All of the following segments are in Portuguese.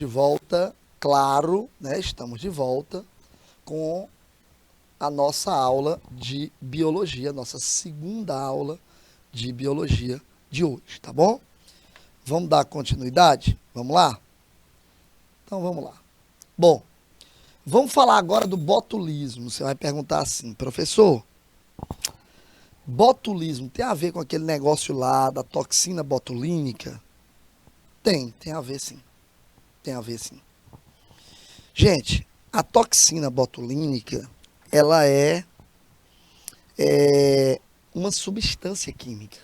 De volta, claro, né? Estamos de volta com a nossa aula de biologia, nossa segunda aula de biologia de hoje, tá bom? Vamos dar continuidade? Vamos lá? Então vamos lá. Bom, vamos falar agora do botulismo. Você vai perguntar assim, professor, botulismo tem a ver com aquele negócio lá da toxina botulínica? Tem a ver sim. Tem a ver sim. Gente, a toxina botulínica, ela é uma substância química.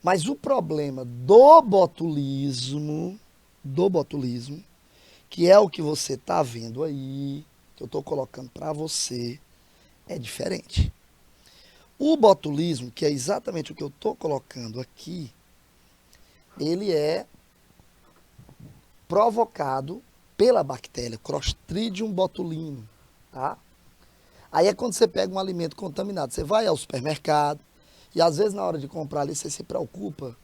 Mas o problema do botulismo, que é o que você está vendo aí, que eu estou colocando para você, é diferente. O botulismo, que é exatamente o que eu estou colocando aqui, ele é provocado pela bactéria Clostridium botulinum, tá? Aí é quando você pega um alimento contaminado. Você vai ao supermercado e às vezes na hora de comprar ali você se preocupa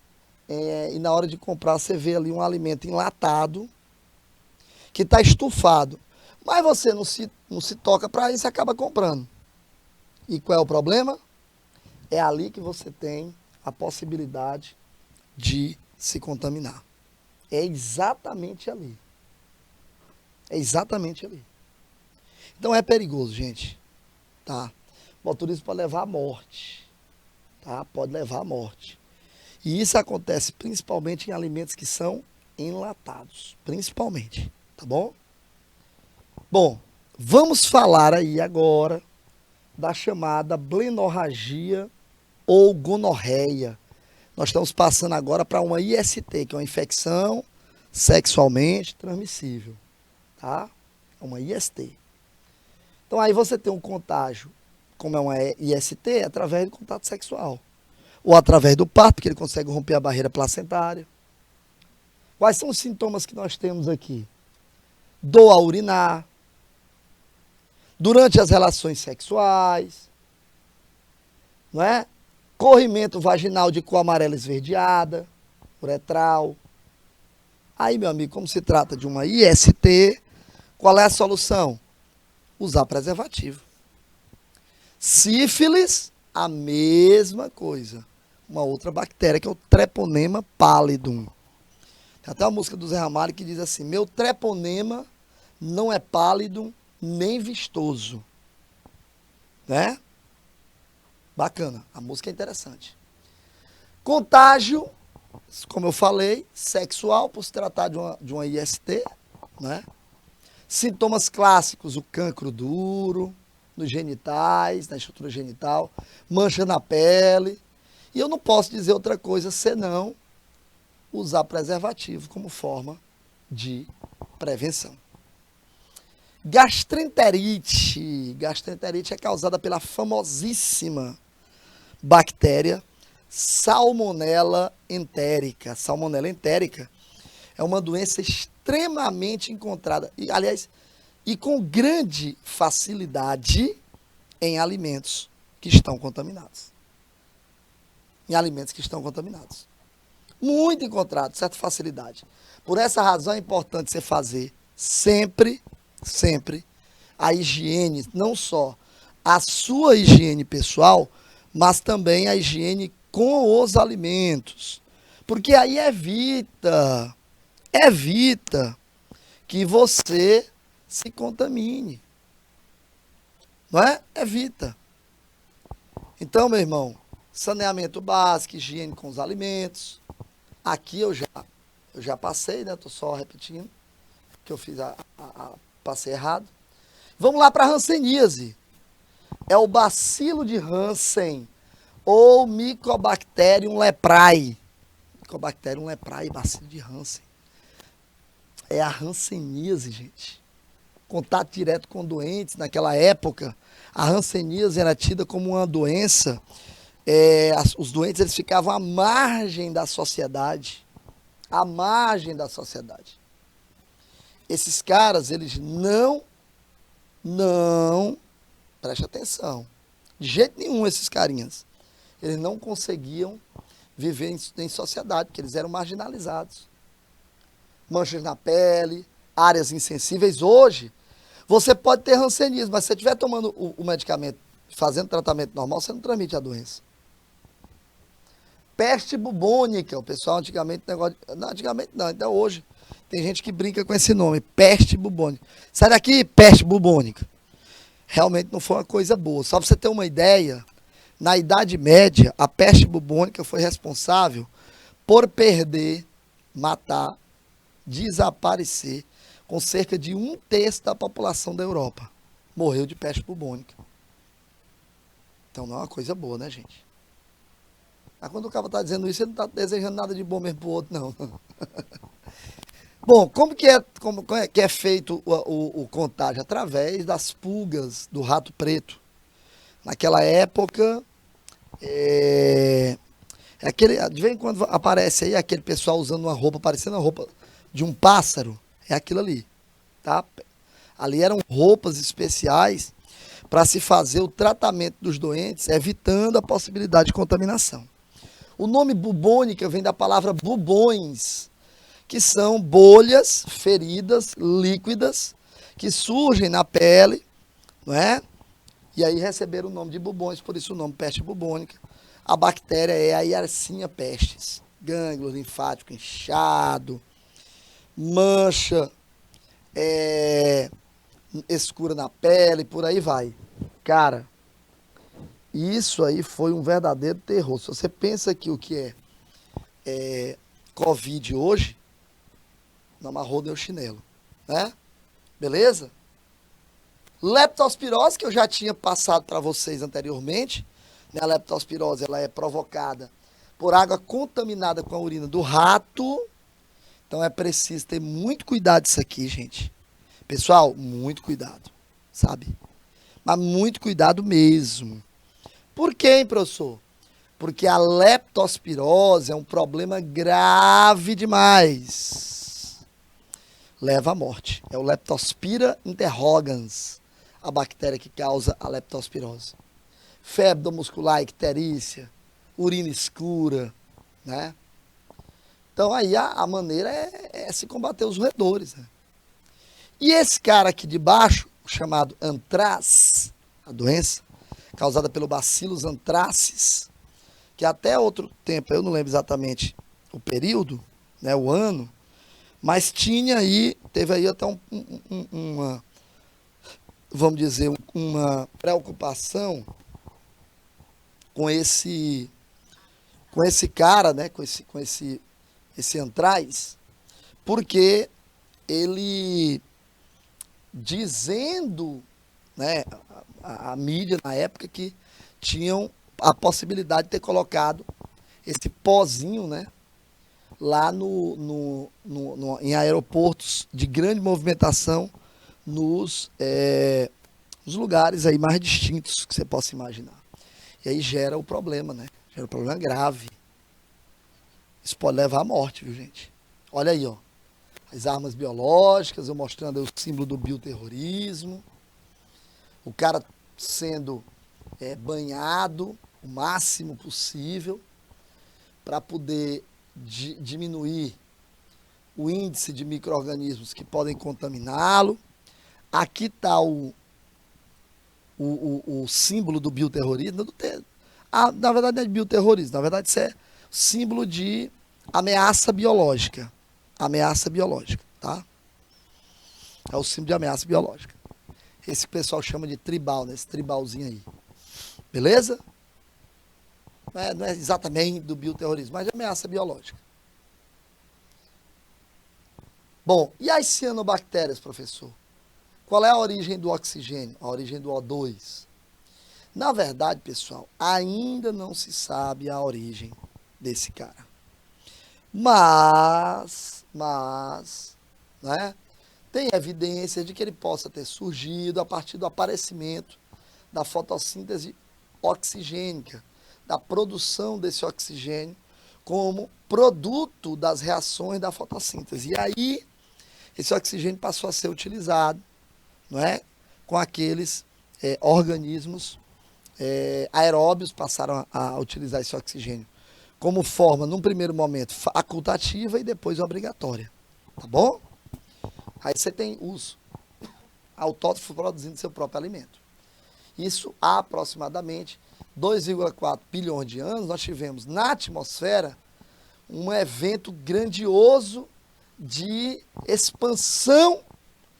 e na hora de comprar você vê ali um alimento enlatado que está estufado. Mas você não se toca para isso e acaba comprando. E qual é o problema? É ali que você tem a possibilidade de se contaminar. É exatamente ali. É exatamente ali. Então é perigoso, gente. Tá? Botulismo pode levar à morte. Tá? Pode levar à morte. E isso acontece principalmente em alimentos que são enlatados. Principalmente. Tá bom? Bom, vamos falar aí agora da chamada blenorragia ou gonorreia. Nós estamos passando agora para uma IST, que é uma infecção sexualmente transmissível. Tá? É uma IST. Então aí você tem um contágio, como é uma IST, através do contato sexual. Ou através do parto, porque ele consegue romper a barreira placentária. Quais são os sintomas que nós temos aqui? Dor a urinar, durante as relações sexuais, não é? Corrimento vaginal de cor amarela esverdeada, uretral. Aí, meu amigo, como se trata de uma IST, qual é a solução? Usar preservativo. Sífilis, a mesma coisa. Uma outra bactéria, que é o Treponema pallidum. Tem até uma música do Zé Ramalho que diz assim: meu treponema não é pálido nem vistoso. Né? Bacana, a música é interessante. Contágio, como eu falei, sexual, por se tratar de uma IST. Né? Sintomas clássicos: o cancro duro, nos genitais, na estrutura genital, mancha na pele. E eu não posso dizer outra coisa senão usar preservativo como forma de prevenção. Gastroenterite. Gastroenterite é causada pela famosíssima bactéria Salmonella entérica. Salmonella entérica é uma doença extremamente encontrada, e, aliás, e com grande facilidade em alimentos que estão contaminados. Em alimentos que estão contaminados. Muito encontrado, certa facilidade. Por essa razão é importante você fazer sempre a higiene, não só a sua higiene pessoal, mas também a higiene com os alimentos. Porque aí evita que você se contamine. Não é? Evita. Então, meu irmão, saneamento básico, higiene com os alimentos. Aqui eu já passei, né? Estou só repetindo que eu fiz passei errado. Vamos lá para a hanseníase. É o bacilo de Hansen ou Mycobacterium leprae. Mycobacterium leprae, bacilo de Hansen. É a hanseníase, gente. Contato direto com doentes. Naquela época, a hanseníase era tida como uma doença. Os doentes eles ficavam à margem da sociedade. À margem da sociedade. Esses caras, eles não, preste atenção, de jeito nenhum esses carinhas, eles não conseguiam viver em sociedade, porque eles eram marginalizados. Manchas na pele, áreas insensíveis hoje, você pode ter hanseníase, mas se você estiver tomando o medicamento, fazendo tratamento normal, você não transmite a doença. Peste bubônica, o pessoal antigamente, não, antigamente não, até hoje, tem gente que brinca com esse nome, peste bubônica. Sai daqui, peste bubônica. Realmente não foi uma coisa boa. Só para você ter uma ideia, na Idade Média, a peste bubônica foi responsável por perder, matar, desaparecer com cerca de 1/3 da população da Europa. Morreu de peste bubônica. Então não é uma coisa boa, né, gente? Mas quando o cara está dizendo isso, ele não está desejando nada de bom mesmo pro outro, não. Bom, como que é feito o contágio? Através das pulgas do rato preto. Naquela época, de vez em quando aparece aí aquele pessoal usando uma roupa, parecendo a roupa de um pássaro. É aquilo ali, tá? Ali eram roupas especiais para se fazer o tratamento dos doentes, evitando a possibilidade de contaminação. O nome bubônica vem da palavra bubões, que são bolhas, feridas, líquidas, que surgem na pele, não é? E aí receberam o nome de bubões, por isso o nome peste bubônica. A bactéria é a Yersinia pestis, gânglio linfático inchado, mancha escura na pele, por aí vai. Cara, isso aí foi um verdadeiro terror. Se você pensa que o que é Covid hoje, não amarrou nem o chinelo, né? Beleza? Leptospirose, que eu já tinha passado para vocês anteriormente, né? A leptospirose ela é provocada por água contaminada com a urina do rato. Então é preciso ter muito cuidado disso aqui, gente. Pessoal, muito cuidado, sabe? Mas muito cuidado mesmo. Por quê, hein, professor? Porque a leptospirose é um problema grave demais. Leva à morte. É o Leptospira interrogans, a bactéria que causa a leptospirose. Febre muscular icterícia, urina escura, né? Então aí a maneira é se combater os roedores, né? E esse cara aqui de baixo, chamado antrax, a doença, causada pelo Bacillus anthracis, que até outro tempo, eu não lembro exatamente o período, né, o ano, mas teve aí até uma, vamos dizer, uma preocupação com esse cara, né, com esse anthrax, porque ele dizendo, né, a mídia na época que tinham a possibilidade de ter colocado esse pozinho, né, lá em aeroportos de grande movimentação nos lugares aí mais distintos que você possa imaginar. E aí gera o problema, né? Gera um problema grave. Isso pode levar à morte, viu, gente? Olha aí, ó. As armas biológicas, eu mostrando aí o símbolo do bioterrorismo. O cara sendo banhado o máximo possível para poder diminuir o índice de micro-organismos que podem contaminá-lo. Aqui está o símbolo do bioterrorismo. Na verdade não é de bioterrorismo, na verdade isso é símbolo de ameaça biológica. Ameaça biológica, tá? É o símbolo de ameaça biológica. Esse pessoal chama de tribal, né? Esse tribalzinho aí. Beleza? Não é exatamente do bioterrorismo, mas de ameaça biológica. Bom, e as cianobactérias, professor? Qual é a origem do oxigênio? A origem do O2. Na verdade, pessoal, ainda não se sabe a origem desse cara. Mas, né, tem evidência de que ele possa ter surgido a partir do aparecimento da fotossíntese oxigênica, da produção desse oxigênio como produto das reações da fotossíntese. E aí, esse oxigênio passou a ser utilizado, não é, com aqueles organismos aeróbios, passaram a utilizar esse oxigênio como forma, num primeiro momento, facultativa e depois obrigatória. Tá bom? Aí você tem uso autótrofo produzindo seu próprio alimento. Isso há aproximadamente 2,4 bilhões de anos, nós tivemos na atmosfera um evento grandioso de expansão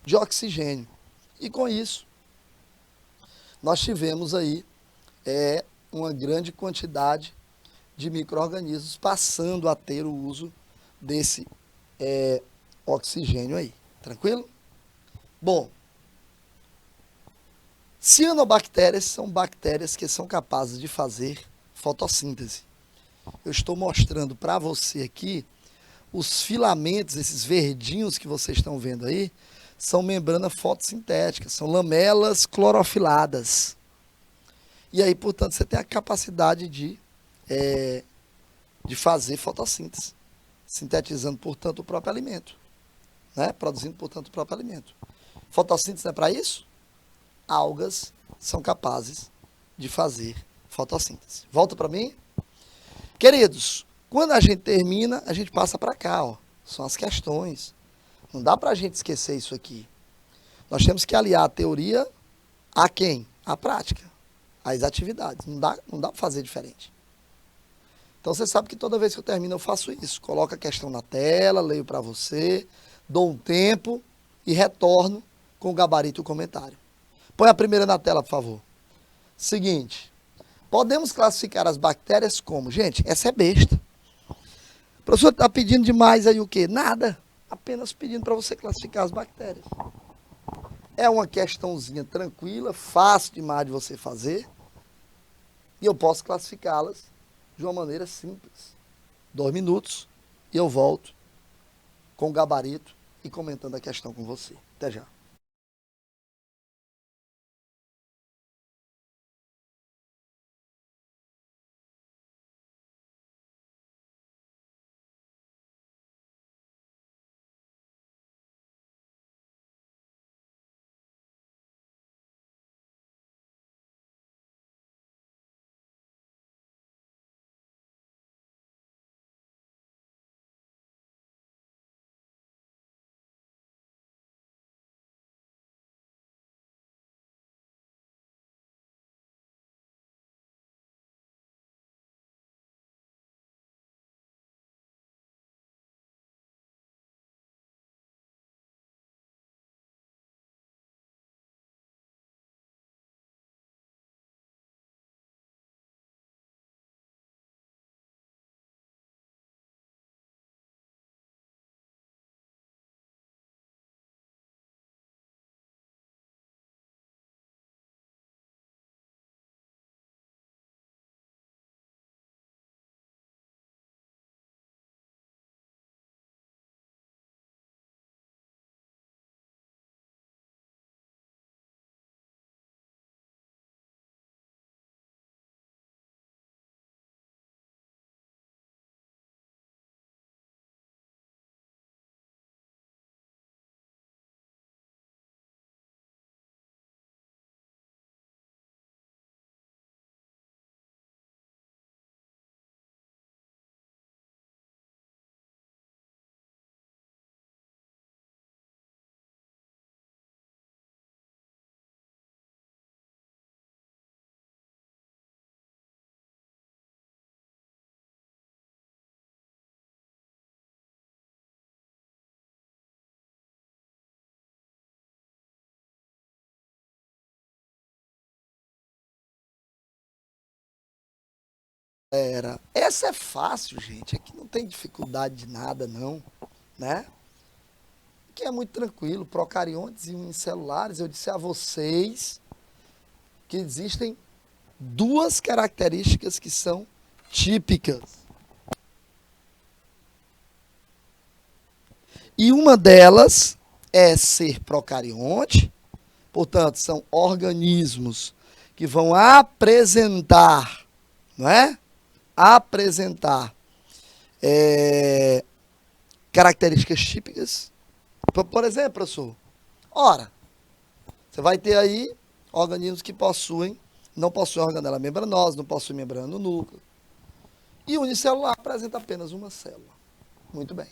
de oxigênio. E com isso, nós tivemos aí uma grande quantidade de micro-organismos passando a ter o uso desse oxigênio aí. Tranquilo? Bom, cianobactérias são bactérias que são capazes de fazer fotossíntese. Eu estou mostrando para você aqui os filamentos, esses verdinhos que vocês estão vendo aí, são membranas fotossintéticas, são lamelas clorofiladas. E aí, portanto, você tem a capacidade de fazer fotossíntese, sintetizando, portanto, o próprio alimento, né? Produzindo, portanto, o próprio alimento. Fotossíntese não é para isso? Algas são capazes de fazer fotossíntese. Volta para mim. Queridos, quando a gente termina, a gente passa para cá, ó. São as questões. Não dá para a gente esquecer isso aqui. Nós temos que aliar a teoria a quem? A prática, às atividades. Não dá para fazer diferente. Então você sabe que toda vez que eu termino eu faço isso. Coloco a questão na tela, leio para você, dou um tempo e retorno com o gabarito e o comentário. Põe a primeira na tela, por favor. Seguinte, podemos classificar as bactérias como? Gente, essa é besta. O professor está pedindo demais aí o quê? Nada. Apenas pedindo para você classificar as bactérias. É uma questãozinha tranquila, fácil demais de você fazer. E eu posso classificá-las de uma maneira simples. 2 minutos e eu volto com o gabarito e comentando a questão com você. Até já. Essa é fácil, gente. Aqui não tem dificuldade de nada, não, né? Aqui é muito tranquilo. Procariontes e unicelulares. Eu disse a vocês que existem 2 características que são típicas. E uma delas é ser procarionte, portanto, são organismos que vão apresentar, não é? Apresentar características típicas. Por exemplo, professor, ora, você vai ter aí organismos que não possuem organela membranosa, não possuem membrana no núcleo. E o unicelular apresenta apenas uma célula. Muito bem.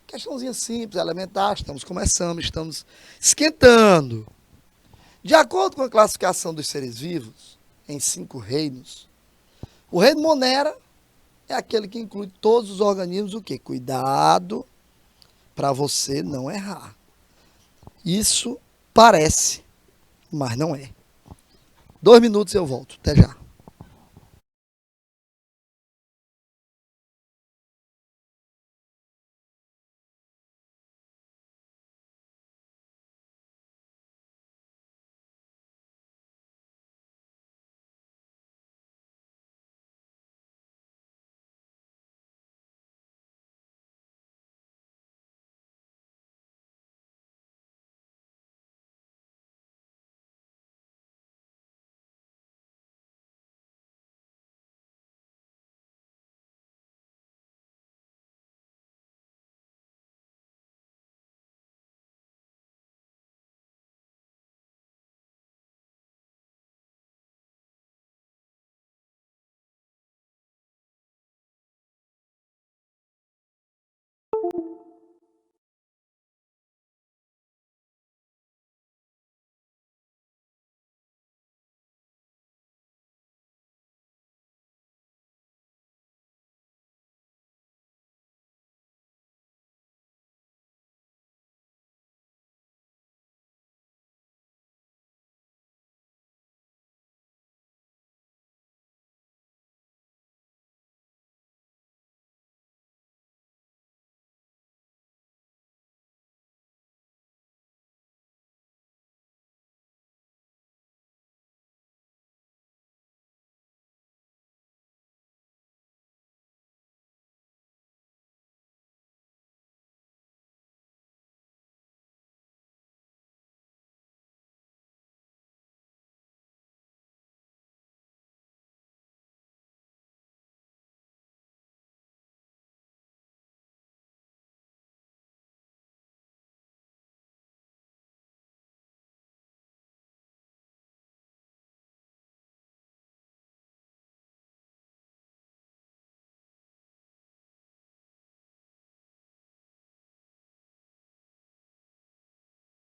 Questãozinha simples, elementar, estamos começando, estamos esquentando. De acordo com a classificação dos seres vivos, em 5 reinos, o reino Monera é aquele que inclui todos os organismos, o quê? Cuidado para você não errar. Isso parece, mas não é. 2 minutos e eu volto. Até já.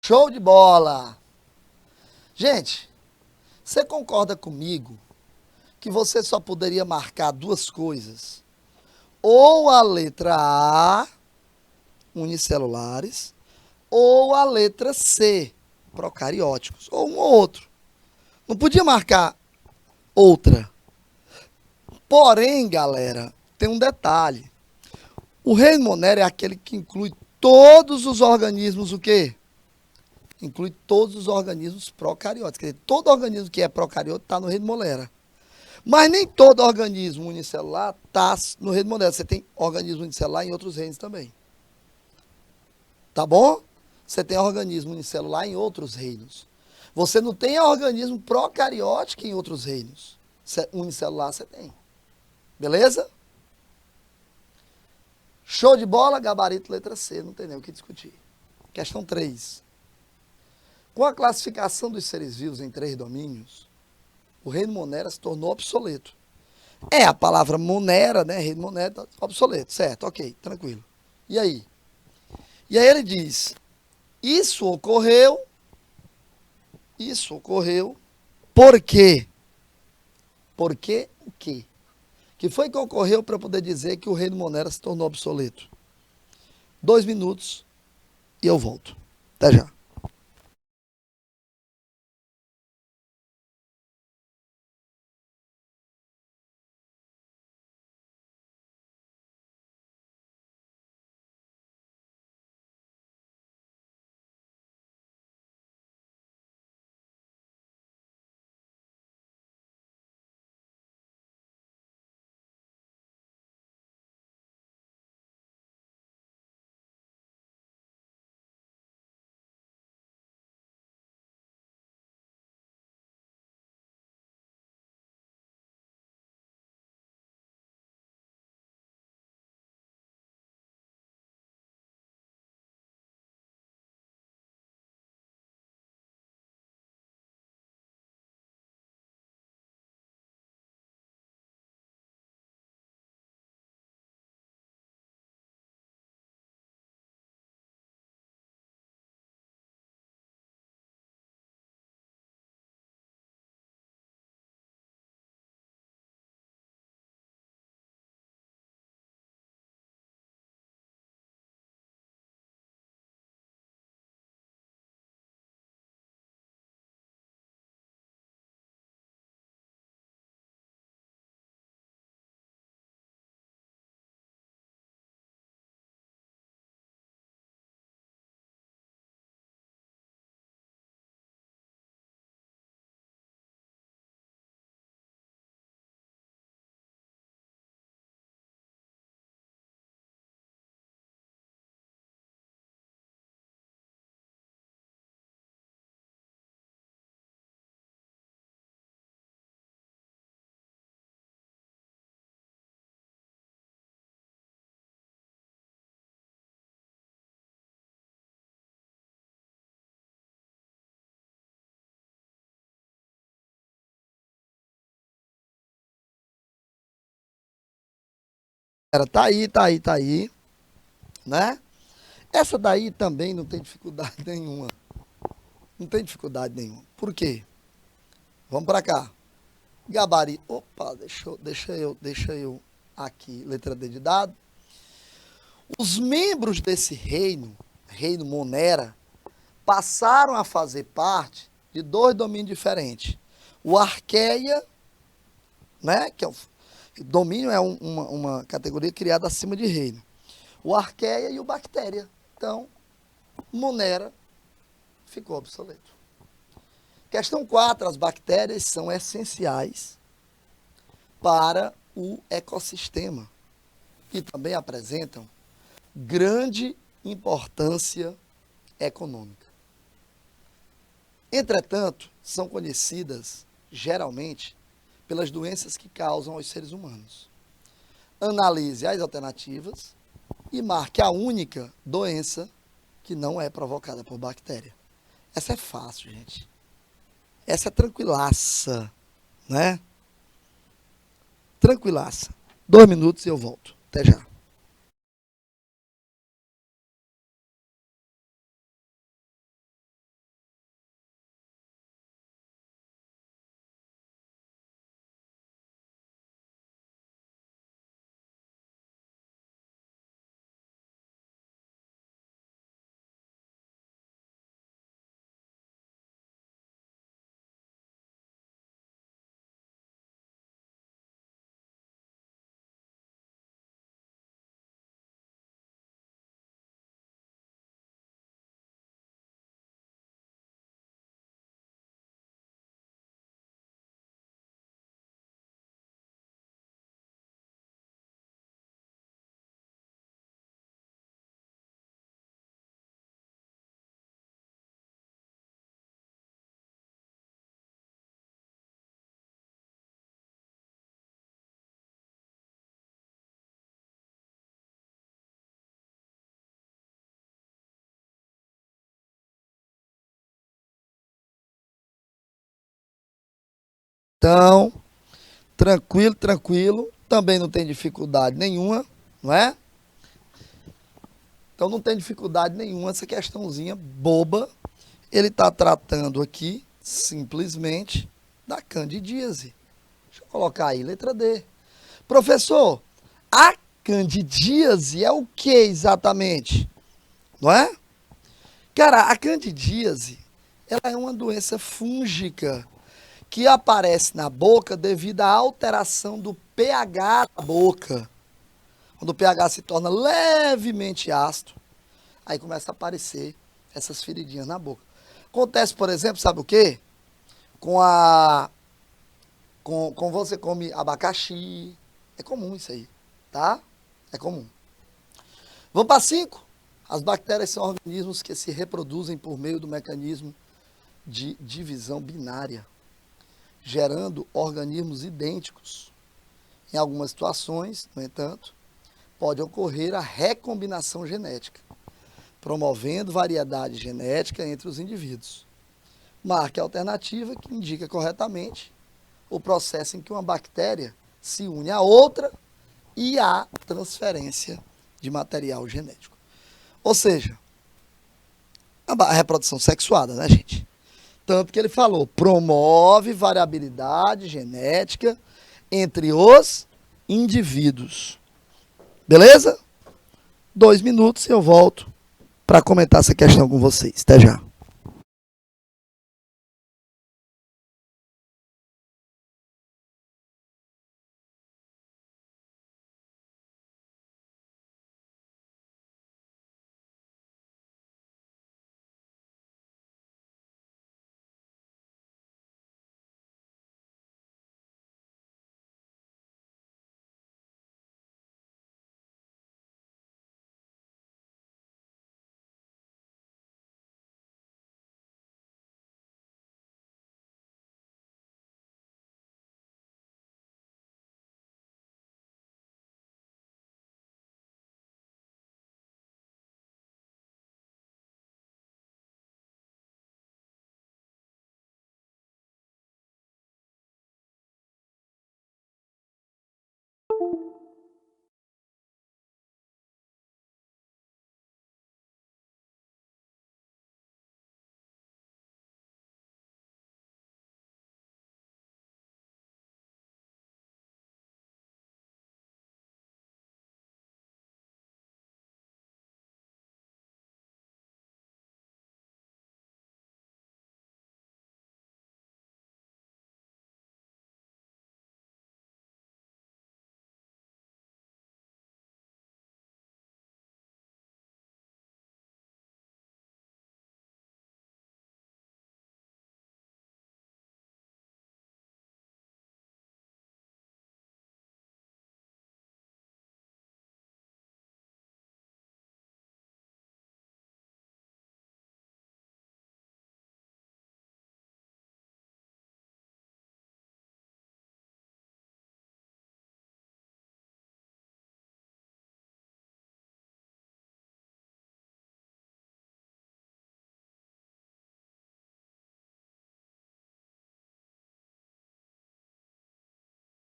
Show de bola! Gente, você concorda comigo que você só poderia marcar 2 coisas? Ou a letra A, unicelulares, ou a letra C, procarióticos, ou um ou outro. Não podia marcar outra. Porém, galera, tem um detalhe. O reino Monera é aquele que inclui todos os organismos, o quê? Inclui todos os organismos procarióticos. Quer dizer, todo organismo que é procariótico está no reino Monera. Mas nem todo organismo unicelular está no reino Monera. Você tem organismo unicelular em outros reinos também. Tá bom? Você tem organismo unicelular em outros reinos. Você não tem organismo procariótico em outros reinos. Unicelular você tem. Beleza? Show de bola, gabarito, letra C. Não tem nem o que discutir. Questão 3. Com a classificação dos seres vivos em 3 domínios, o reino Monera se tornou obsoleto. É, a palavra Monera, né? Reino Monera, tá obsoleto. Certo, ok, tranquilo. E aí? E aí ele diz, isso ocorreu por quê? Por quê o quê? Que foi que ocorreu para poder dizer que o reino Monera se tornou obsoleto? 2 minutos e eu volto. Até já. Era, tá aí, tá aí, tá aí, né? Essa daí também não tem dificuldade nenhuma. Não tem dificuldade nenhuma. Por quê? Vamos para cá. Gabarito. Opa, deixa eu aqui, letra D de dado. Os membros desse reino, reino Monera, passaram a fazer parte de dois domínios diferentes. O Arqueia, né, que é o domínio é uma categoria criada acima de reino. O Arqueia e o Bactéria. Então, Monera ficou obsoleto. Questão 4. As bactérias são essenciais para o ecossistema e também apresentam grande importância econômica. Entretanto, são conhecidas, geralmente, pelas doenças que causam aos seres humanos. Analise as alternativas e marque a única doença que não é provocada por bactéria. Essa é fácil, gente. Essa é tranquilaça, né? Tranquilaça. 2 minutos e eu volto. Até já. Então, tranquilo, tranquilo. Também não tem dificuldade nenhuma, não é? Então não tem dificuldade nenhuma essa questãozinha boba. Ele está tratando aqui simplesmente da candidíase. Deixa eu colocar aí, letra D. Professor, a candidíase é o que exatamente? Não é? Cara, a candidíase, ela é uma doença fúngica que aparece na boca devido à alteração do pH da boca. Quando o pH se torna levemente ácido, aí começa a aparecer essas feridinhas na boca. Acontece, por exemplo, sabe o quê? Com a com você come abacaxi. É comum isso aí, tá? É comum. Vamos para 5. As bactérias são organismos que se reproduzem por meio do mecanismo de divisão binária, gerando organismos idênticos. Em algumas situações, no entanto, pode ocorrer a recombinação genética, promovendo variedade genética entre os indivíduos. Marque a alternativa que indica corretamente o processo em que uma bactéria se une a outra e há transferência de material genético. Ou seja, a reprodução sexuada, né, gente? Tanto que ele falou, promove variabilidade genética entre os indivíduos. Beleza? 2 minutos e eu volto para comentar essa questão com vocês. Até já.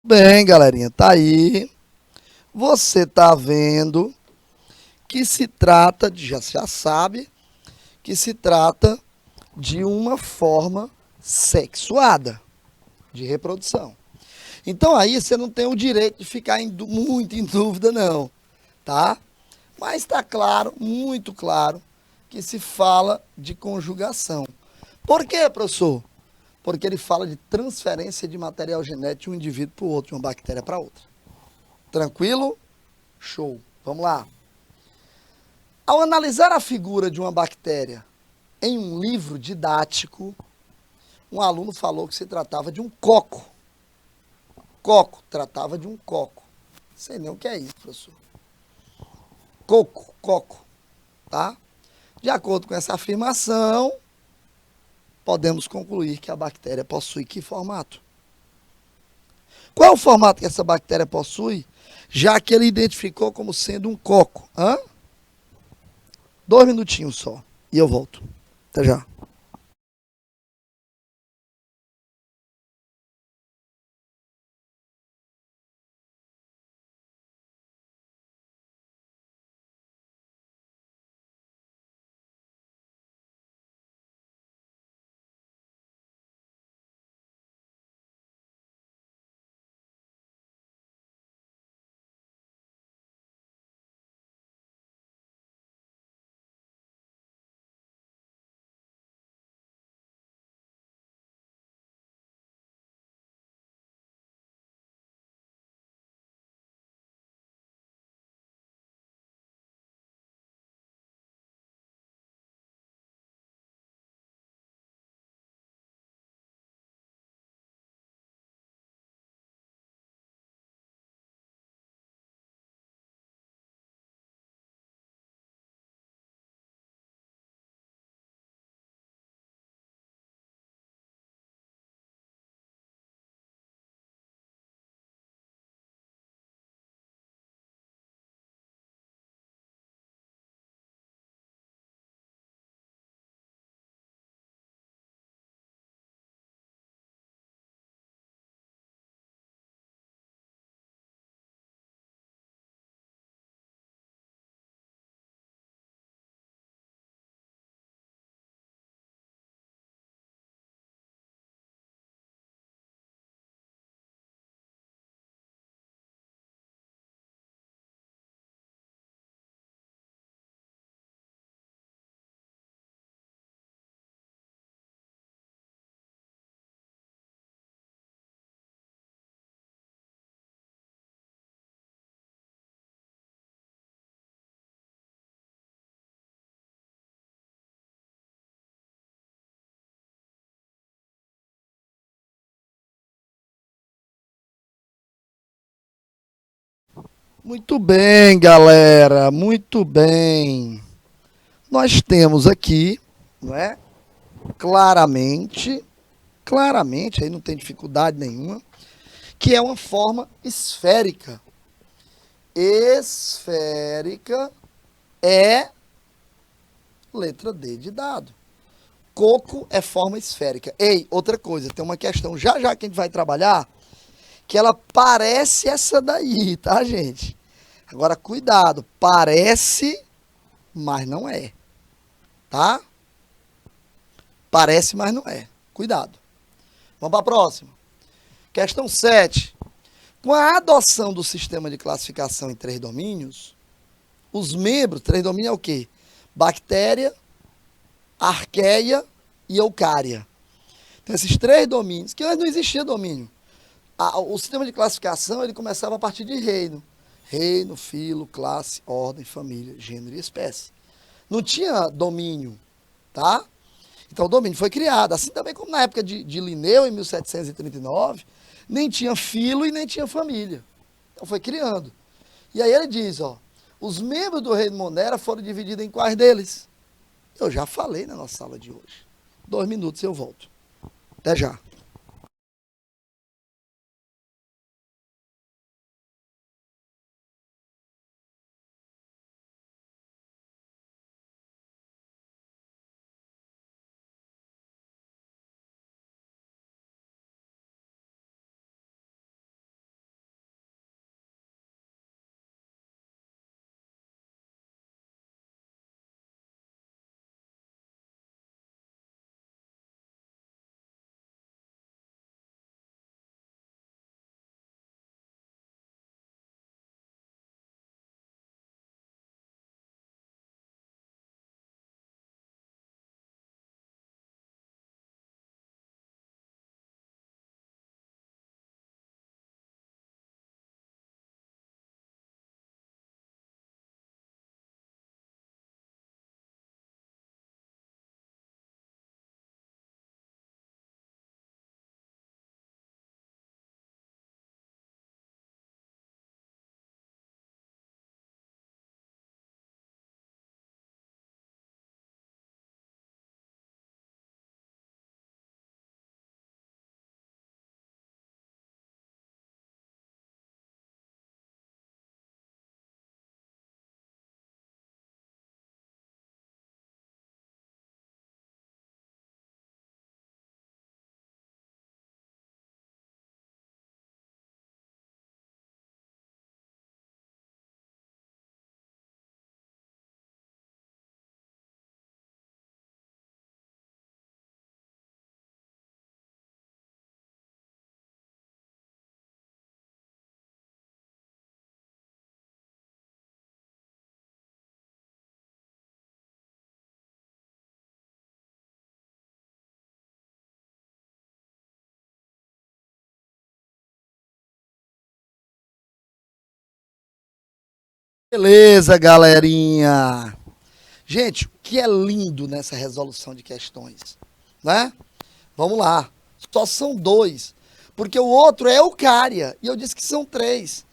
Bem, galerinha, tá aí. Você tá vendo que se trata, já sabe, que se trata de uma forma sexuada de reprodução. Então aí você não tem o direito de ficar muito em dúvida, não, tá? Mas está claro, muito claro, que se fala de conjugação. Por quê, professor? Porque ele fala de transferência de material genético de um indivíduo para o outro, de uma bactéria para outra. Tranquilo? Show. Vamos lá. Ao analisar a figura de uma bactéria em um livro didático, um aluno falou que se tratava de um coco. Coco, tratava de um coco. Não sei nem o que é isso, professor. Coco, tá? De acordo com essa afirmação, podemos concluir que a bactéria possui que formato? Qual é o formato que essa bactéria possui, já que ele identificou como sendo um coco? 2 minutinhos só e eu volto. Até já. Muito bem, galera, muito bem. Nós temos aqui, não é? Claramente, aí não tem dificuldade nenhuma, que é uma forma esférica. Esférica é letra D de dado. Coco é forma esférica. Ei, outra coisa, tem uma questão já já que a gente vai trabalhar, que ela parece essa daí, tá, gente? Agora, cuidado, parece, mas não é, tá? Parece, mas não é. Cuidado. Vamos para a próxima. Questão 7. Com a adoção do sistema de classificação em 3 domínios, os membros, 3 domínios é o quê? Bactéria, arqueia e eucária. Então, esses 3 domínios, que antes não existia domínio. O sistema de classificação ele começava a partir de reino. Reino, filo, classe, ordem, família, gênero e espécie. Não tinha domínio, tá? Então o domínio foi criado. Assim também como na época de Linneu, em 1739, nem tinha filo e nem tinha família. Então foi criando. E aí ele diz, ó, os membros do reino Monera foram divididos em quais deles? Eu já falei na nossa sala de hoje. 2 minutos e eu volto. Até já. Beleza, galerinha. Gente, o que é lindo nessa resolução de questões, né? Vamos lá. Só são dois, porque o outro é eucária, e eu disse que são três: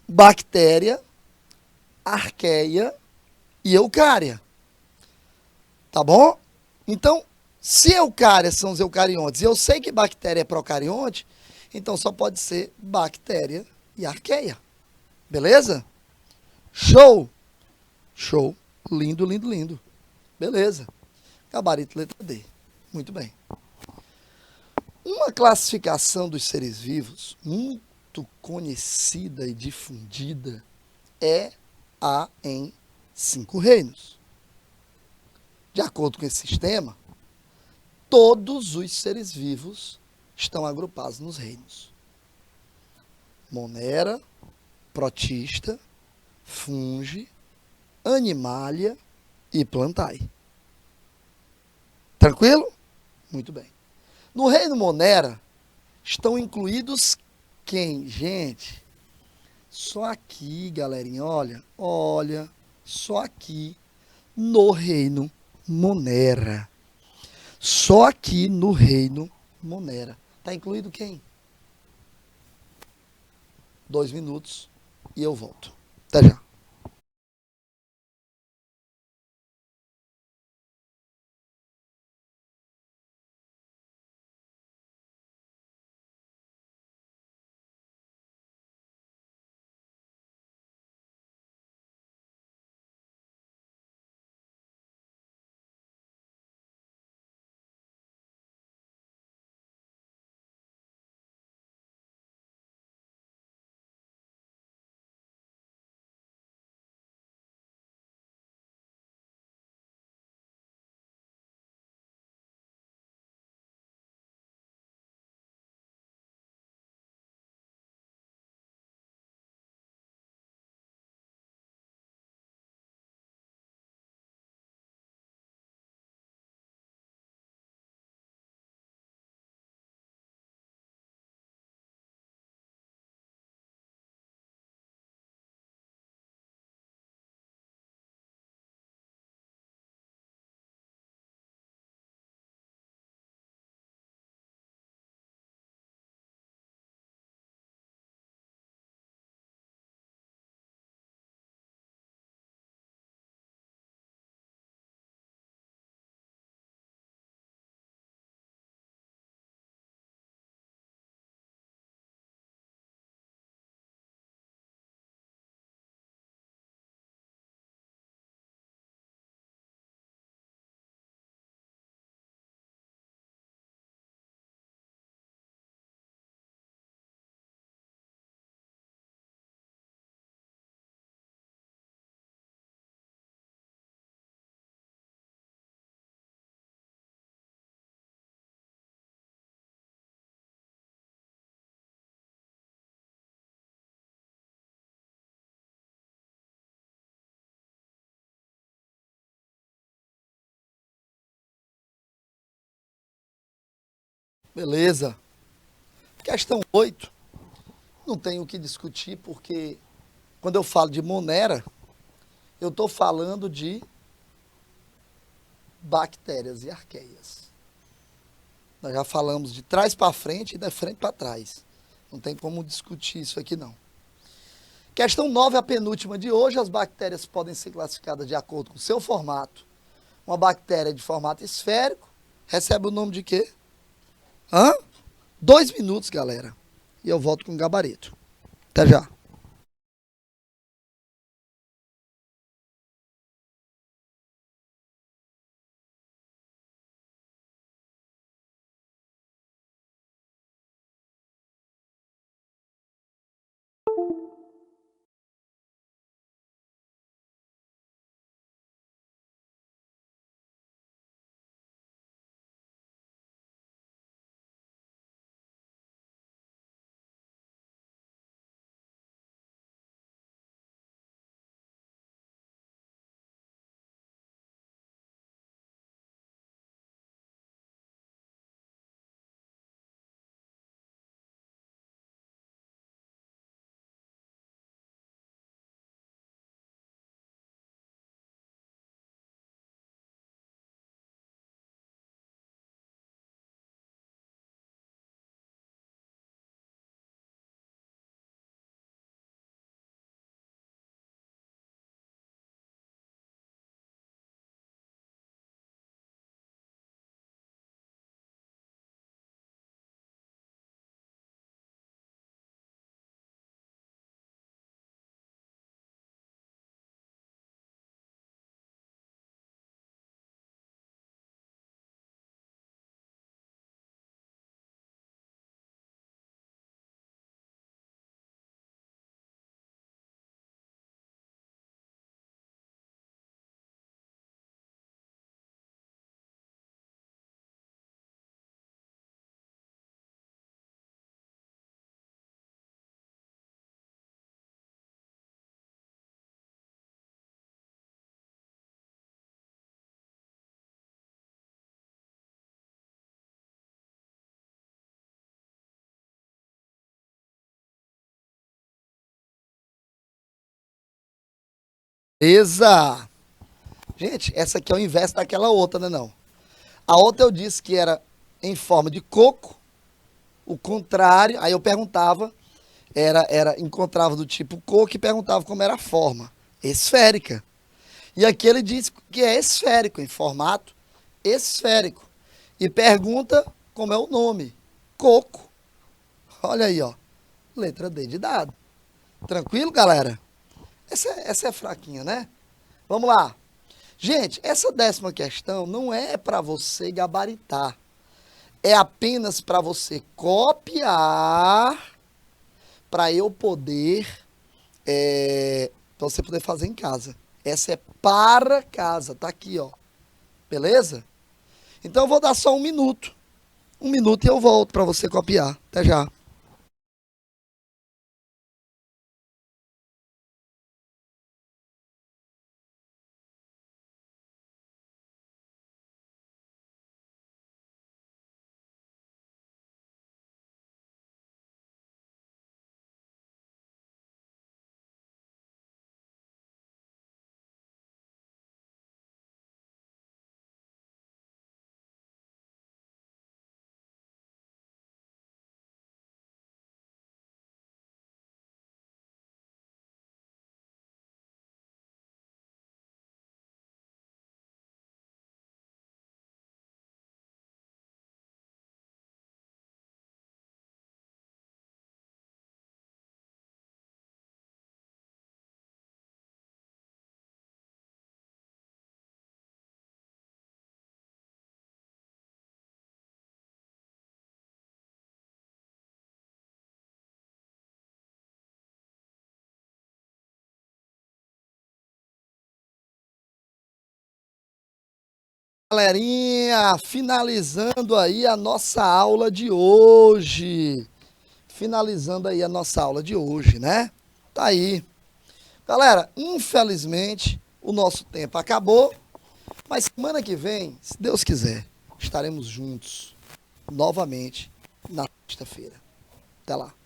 bactéria, arqueia e eucária. Tá bom? Então, se eucária são os eucariontes, e eu sei que bactéria é procarionte, então só pode ser bactéria e arqueia. Beleza? Show! Show. Lindo, lindo, lindo. Beleza. Gabarito letra D. Muito bem. Uma classificação dos seres vivos muito conhecida e difundida é a em 5 reinos. De acordo com esse sistema, todos os seres vivos estão agrupados nos reinos: Monera, Protista, Fungi, Animalia e Plantae. Tranquilo? Muito bem. No reino Monera estão incluídos quem, gente? Só aqui, galerinha, olha, só aqui no reino Monera. Só aqui no reino Monera. Tá incluído quem? 2 minutos e eu volto. Até já. Beleza. Questão 8. Não tem o que discutir, porque quando eu falo de Monera, eu estou falando de bactérias e arqueias. Nós já falamos de trás para frente e da frente para trás. Não tem como discutir isso aqui, não. Questão 9, a penúltima de hoje. As bactérias podem ser classificadas de acordo com o seu formato. Uma bactéria de formato esférico recebe o nome de quê? Hã? 2 minutos, galera. E eu volto com o gabarito. Até já. Beleza! Gente, essa aqui é o inverso daquela outra, né não? A outra eu disse que era em forma de coco, o contrário, aí eu perguntava, encontrava do tipo coco e perguntava como era a forma, esférica. E aqui ele diz que é esférico, em formato esférico. E pergunta como é o nome, coco. Olha aí, ó, letra D de dado. Tranquilo, galera? Essa é fraquinha, né? Vamos lá. Gente, essa 10ª questão não é para você gabaritar. É apenas para você copiar, para eu poder, para você poder fazer em casa. Essa é para casa, tá aqui, ó. Beleza? Então eu vou dar só 1 minuto. 1 minuto e eu volto para você copiar. Até já. Galerinha, finalizando aí a nossa aula de hoje. Finalizando aí a nossa aula de hoje, né? Tá aí. Galera, infelizmente o nosso tempo acabou, mas semana que vem, se Deus quiser, estaremos juntos novamente na sexta-feira. Até lá.